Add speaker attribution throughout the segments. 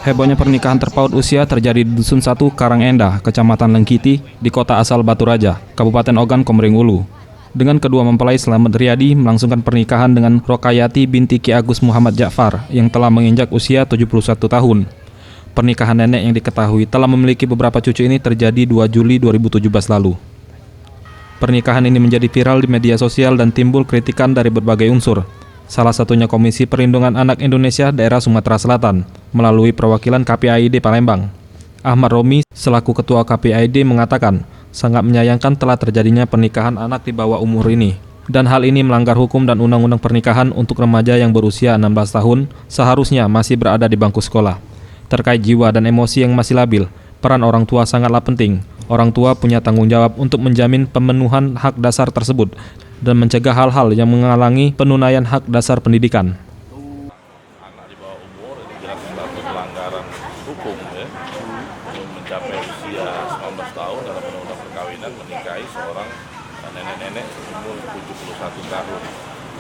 Speaker 1: Hebohnya pernikahan terpaut usia terjadi di Dusun 1 Karangendah, Kecamatan Lengkiti, di kota asal Batu Raja, Kabupaten Ogan Komering Ulu. Dengan kedua mempelai Slamet Riyadi melangsungkan pernikahan dengan Rokayati binti Ki Agus Muhammad Ja'far yang telah menginjak usia 71 tahun. Pernikahan nenek yang diketahui telah memiliki beberapa cucu ini terjadi 2 Juli 2017 lalu. Pernikahan ini menjadi viral di media sosial dan timbul kritikan dari berbagai unsur. Salah satunya Komisi Perlindungan Anak Indonesia Daerah Sumatera Selatan melalui perwakilan KPAID Palembang. Ahmad Romi selaku Ketua KPAID mengatakan sangat menyayangkan telah terjadinya pernikahan anak di bawah umur ini. Dan hal ini melanggar hukum dan undang-undang pernikahan untuk remaja yang berusia 16 tahun seharusnya masih berada di bangku sekolah. Terkait jiwa dan emosi yang masih labil, peran orang tua sangatlah penting. Orang tua punya tanggung jawab untuk menjamin pemenuhan hak dasar tersebut dan mencegah hal-hal yang menghalangi penunaian hak dasar pendidikan.
Speaker 2: Anak di bawah umur itu jelas satu pelanggaran hukum ya. Mencapai usia 19 tahun dalam undang-undang perkawinan menikahi seorang nenek-nenek umur 71 tahun.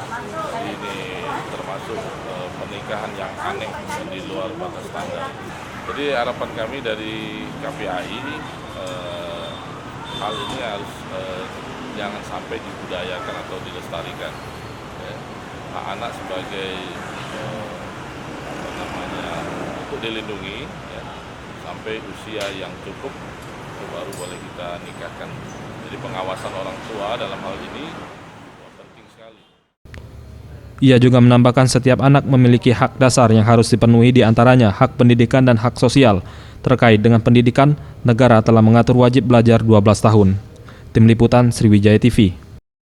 Speaker 2: Jadi ini termasuk pernikahan yang aneh dan di luar batas standar. Jadi harapan kami dari KPAI hal ini harus jangan sampai dibudayakan atau dilestarikan. Ya. Hak anak sebagai untuk dilindungi ya, sampai usia yang cukup baru boleh kita nikahkan. Jadi pengawasan orang tua dalam hal ini penting sekali.
Speaker 1: Ia juga menambahkan setiap anak memiliki hak dasar yang harus dipenuhi, di antaranya hak pendidikan dan hak sosial. Terkait dengan pendidikan, negara telah mengatur wajib belajar 12 tahun. Tim Liputan Sriwijaya TV.